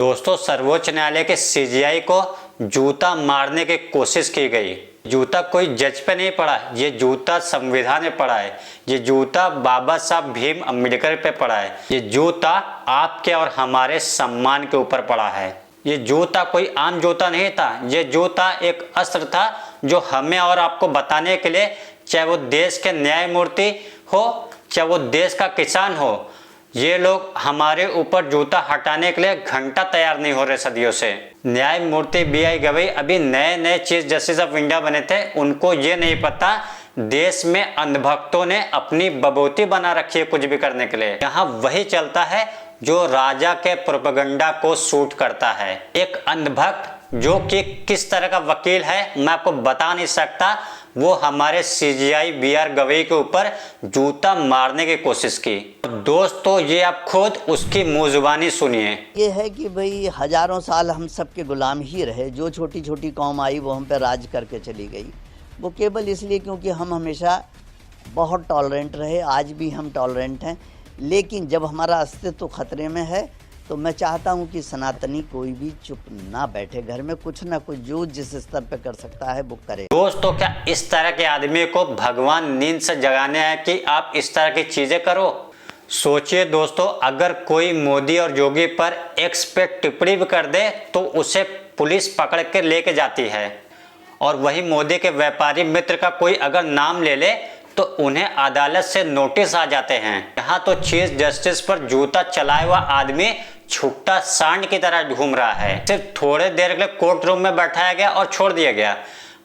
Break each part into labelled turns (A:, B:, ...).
A: दोस्तों, सर्वोच्च न्यायालय के सीजेआई को जूता मारने की कोशिश की गई। जूता कोई जज पे नहीं पड़ा, ये जूता संविधान पे पड़ा है। ये जूता बाबा साहब भीम अम्बेडकर पे पड़ा है। ये जूता आपके और हमारे सम्मान के ऊपर पड़ा है। ये जूता कोई आम जूता नहीं था, ये जूता एक अस्त्र था जो हमें और आपको बताने के लिए, चाहे वो देश के न्यायमूर्ति हो, चाहे वो देश का किसान हो, ये लोग हमारे ऊपर जूता हटाने के लिए घंटा तैयार नहीं हो रहे सदियों से। न्यायमूर्ति BI गवई अभी नए नए चीफ जस्टिस ऑफ इंडिया बने थे, उनको ये नहीं पता देश में अंधभक्तों ने अपनी बबूती बना रखी है कुछ भी करने के लिए। यहाँ वही चलता है जो राजा के प्रोपेगेंडा को सूट करता है। एक अंधभक्त जो कि किस तरह का वकील है मैं आपको बता नहीं सकता, वो हमारे CJI BR गवई के ऊपर जूता मारने की कोशिश की। दोस्तों, ये आप खुद उसकी मुंह जुबानी सुनिए।
B: ये है कि भाई हजारों साल हम सबके गुलाम ही रहे। जो छोटी छोटी कौम आई वो हम पे राज करके चली गई। वो केवल इसलिए क्योंकि हम हमेशा बहुत टॉलरेंट रहे। आज भी हम टॉलरेंट हैं, लेकिन जब हमारा अस्तित्व खतरे में है तो मैं चाहता हूं कि सनातनी कोई भी चुप ना बैठे, घर में कुछ ना कुछ जो जिस स्तर पे कर सकता है वो करे।
A: दोस्तों, क्या इस तरह के आदमी को भगवान नींद से जगाने आए कि आप इस तरह की चीजें करो? सोचिए दोस्तों, अगर कोई मोदी और योगी पर एक्स पे टिप्पणी भी कर दे तो उसे पुलिस पकड़ के लेके जाती है, और वही मोदी के व्यापारी मित्र का कोई अगर नाम ले ले तो उन्हें अदालत से नोटिस आ जाते हैं। यहाँ तो चीफ जस्टिस पर जूता चलाए हुआ आदमी छुट्टा सांड की तरह घूम रहा है। सिर्फ थोड़े देर के लिए कोर्ट रूम में बैठाया गया और छोड़ दिया गया।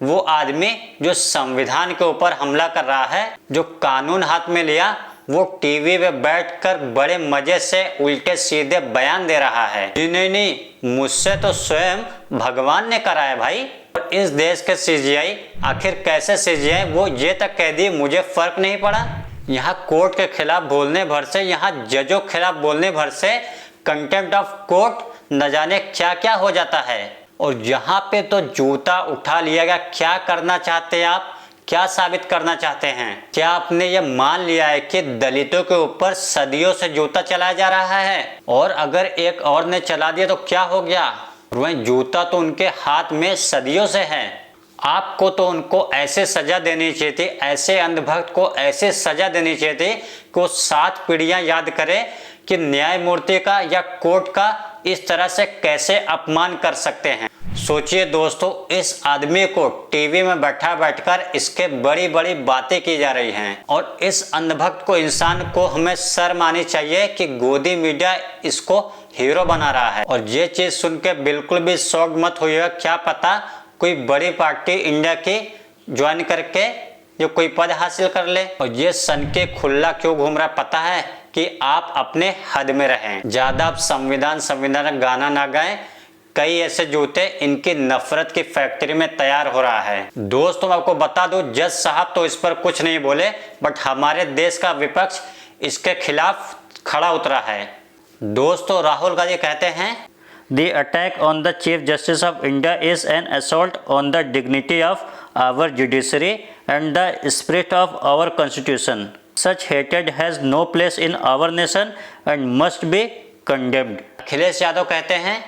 A: वो आदमी जो संविधान के ऊपर हमला कर रहा है, जो कानून हाथ में लिया, वो टीवी पे बैठकर बड़े मजे से उल्टे सीधे बयान दे रहा है। नहीं, मुझसे तो स्वयं भगवान ने करा है भाई। इस देश के CJI आखिर कैसे CJI, वो ये तक कह दी मुझे फर्क नहीं पड़ा। यहाँ कोर्ट के खिलाफ बोलने भर से, यहाँ जजों के खिलाफ बोलने भर से कंटेम्प्ट ऑफ कोर्ट न जाने क्या क्या हो जाता है। और यहाँ पे तो जूता उठा लिया गया। क्या करना चाहते हैं आप? क्या साबित करना चाहते हैं? क्या आपने ये मान लिया है कि दलितों के ऊपर सदियों से जूता चलाया जा रहा है, और अगर एक और ने चला दिया तो क्या हो गया? वह जूता तो उनके हाथ में सदियों से है। आपको तो उनको ऐसे सजा देनी चाहिए थी, ऐसे अंधभक्त को ऐसे सजा देनी चाहिए थी कि वो 7 पीढ़ियां याद करे कि न्यायमूर्ति का या कोर्ट का इस तरह से कैसे अपमान कर सकते हैं। सोचिए दोस्तों, इस आदमी को टीवी में बैठकर इसके बड़ी बड़ी बातें की जा रही हैं, और इस अंधभक्त को, इंसान को हमें शर्म आनी चाहिए कि गोदी मीडिया इसको हीरो बना रहा है। और ये चीज सुन के बिल्कुल भी शॉक मत होइएगा। क्या पता कोई बड़ी पार्टी इंडिया की ज्वाइन करके जो कोई पद हासिल कर ले। और ये सन के खुला क्यों घूम रहा है पता है? कि आप अपने हद में रहें, ज्यादा आप संविधान गाना ना गाएं। कई ऐसे जूते इनकी नफरत की फैक्ट्री में तैयार हो रहा है। दोस्तों, मैं आपको बता दूं, जज साहब तो इस पर कुछ नहीं बोले, बट हमारे देश का विपक्ष इसके खिलाफ खड़ा उतरा है। दोस्तों, राहुल गांधी कहते हैं, The attack on the Chief Justice of India is an assault on the dignity of our judiciary and the spirit of our constitution. Such hatred has no place in our nation and must be condemned. Akhilesh Yadav कहते हैं,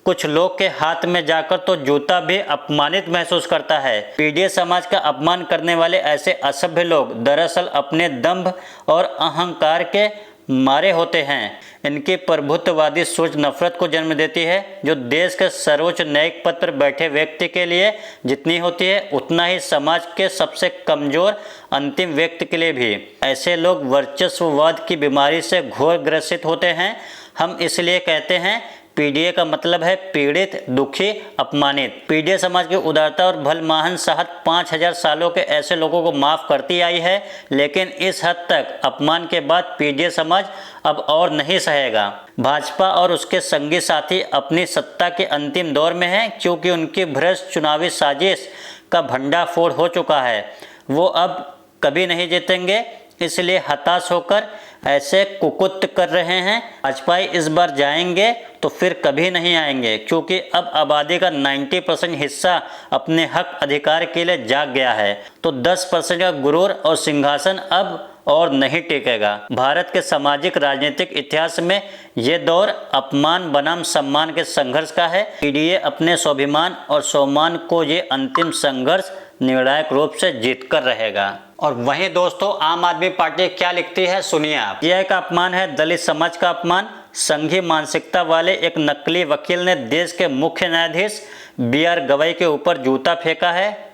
A: कुछ लोग के हाथ में जाकर तो जूता भी अपमानित महसूस करता है। पीढ़ित समाज का अपमान करने वाले ऐसे असभ्य लोग दरअसल अपने दंभ और अहंकार के मारे होते हैं। इनकी प्रभुत्ववादी सोच नफरत को जन्म देती है, जो देश के सर्वोच्च न्यायिक पद पर बैठे व्यक्ति के लिए जितनी होती है, उतना ही समाज के सबसे कमजोर अंतिम व्यक्ति के लिए भी। ऐसे लोग वर्चस्ववाद की बीमारी से घोर ग्रसित होते हैं। हम इसलिए कहते हैं, पीडीए का मतलब है पीड़ित, दुखी, अपमानित। पीडीए समाज की उदारता और भलमाहन साहत 5000 सालों के ऐसे लोगों को माफ करती आई है, लेकिन इस हद तक अपमान के बाद पीडीए समाज अब और नहीं सहेगा। भाजपा और उसके संगी साथी अपनी सत्ता के अंतिम दौर में हैं, क्योंकि उनकी भ्रष्ट चुनावी साजिश का भंडाफोड़ हो चुका है। वो अब कभी नहीं जीतेंगे, इसलिए हताश होकर ऐसे कुकुत कर रहे हैं। भाजपा इस बार जाएंगे तो फिर कभी नहीं आएंगे, क्योंकि अब आबादी का 90% हिस्सा अपने हक अधिकार के लिए जाग गया है। तो 10% का गुरूर और सिंहासन अब और नहीं टिकेगा। भारत के सामाजिक राजनीतिक इतिहास में ये दौर अपमान बनाम सम्मान के संघर्ष का है। पीडीए अपने स्वाभिमान और सम्मान को ये अंतिम संघर्ष निर्णायक रूप से जीत कर रहेगा। और वहीं दोस्तों आम आदमी पार्टी क्या लिखती है, सुनिए आप। यह एक अपमान है, दलित समाज का अपमान। संघी मानसिकता वाले एक नकली वकील ने देश के मुख्य न्यायाधीश BR गवई के ऊपर जूता फेंका है।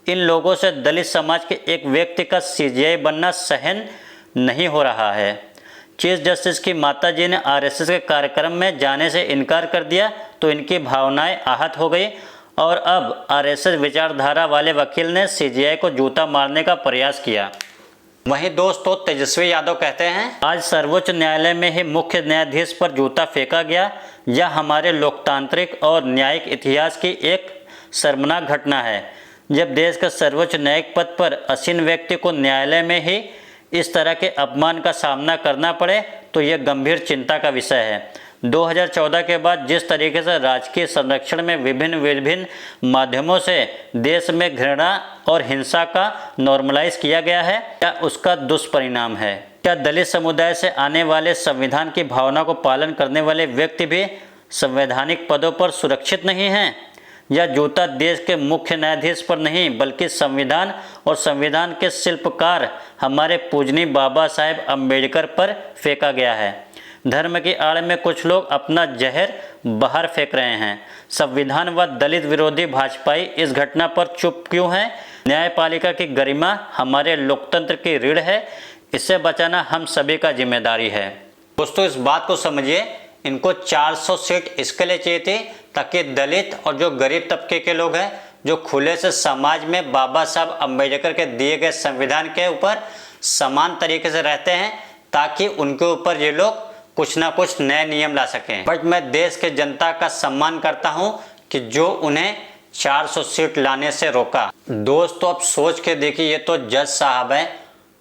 A: इन लोगों से दलित समाज के एक व्यक्ति का CJI बनना सहन नहीं हो रहा है। चीफ जस्टिस की माताजी ने RSS के कार्यक्रम में जाने से इनकार कर दिया तो इनकी भावनाएं आहत हो गई और अब RSS विचारधारा वाले वकील ने CJI को जूता मारने का प्रयास किया। वहीं दोस्तों तेजस्वी यादव कहते हैं, आज सर्वोच्च न्यायालय में ही मुख्य न्यायाधीश पर जूता फेंका गया। यह हमारे लोकतांत्रिक और न्यायिक इतिहास की एक शर्मनाक घटना है। जब देश के सर्वोच्च न्यायिक पद पर आसीन व्यक्ति को न्यायालय में ही इस तरह के अपमान का सामना करना पड़े तो यह गंभीर चिंता का विषय है। 2014 के बाद जिस तरीके से राजकीय संरक्षण में विभिन्न माध्यमों से देश में घृणा और हिंसा का नॉर्मलाइज किया गया है, क्या उसका दुष्परिणाम है? क्या दलित समुदाय से आने वाले संविधान की भावना को पालन करने वाले व्यक्ति भी संवैधानिक पदों पर सुरक्षित नहीं हैं? यह जूता देश के मुख्य न्यायाधीश पर नहीं बल्कि संविधान और संविधान के शिल्पकार हमारे पूजनीय बाबा साहेब अम्बेडकर पर फेंका गया है। धर्म की आड़ में कुछ लोग अपना जहर बाहर फेंक रहे हैं। संविधान व दलित विरोधी भाजपाई इस घटना पर चुप क्यों हैं? न्यायपालिका की गरिमा हमारे लोकतंत्र की रीढ़ है, इसे बचाना हम सभी का जिम्मेदारी है। दोस्तों इस बात को समझिए, इनको 400 सीट इसके लिए चाहिए थी ताकि दलित और जो गरीब तबके के लोग हैं जो खुले से समाज में बाबा साहब अम्बेडकर के दिए गए संविधान के ऊपर समान तरीके से रहते हैं, ताकि उनके ऊपर ये लोग कुछ ना कुछ नए नियम ला सकें। बट मैं देश के जनता का सम्मान करता हूं कि जो उन्हें 400 सीट लाने से रोका। दोस्तों अब सोच के देखिए, ये तो जज साहब हैं।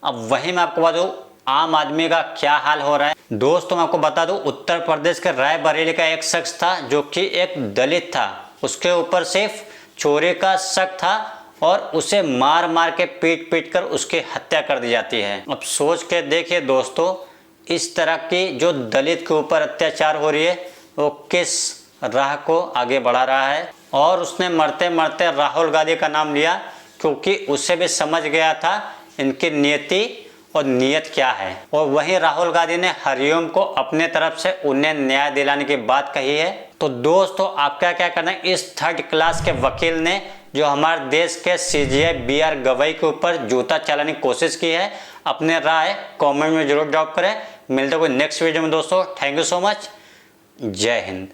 A: अब वहीं मैं आपको बता दूं आम आदमी का क्या हाल हो रहा है। दोस्तों मैं आपको बता दूं, उत्तर प्रदेश के रायबरेली का एक शख्स था जो कि एक दलित था। उसके ऊपर सिर्फ चोरी का शक था और उसे मार मार के पीट पीट कर उसकी हत्या कर दी जाती है। अब सोच के देखिए दोस्तों, इस तरह की जो दलित के ऊपर अत्याचार हो रही है वो किस राह को आगे बढ़ा रहा है। और उसने मरते मरते राहुल गांधी का नाम लिया क्योंकि उसे भी समझ गया था इनकी नीति और नीयत क्या है। और वहीं राहुल गांधी ने हरिओम को अपने तरफ से उन्हें न्याय दिलाने की बात कही है। तो दोस्तों आपका क्या करना है, इस 3rd क्लास के वकील ने जो हमारे देश के CJI BR गवई के ऊपर जूता चलाने की कोशिश की है, अपने राय कमेंट में जरूर ड्रॉप करें। मिलते हैं कोई नेक्स्ट वीडियो में दोस्तों। Thank you so much. जय हिंद।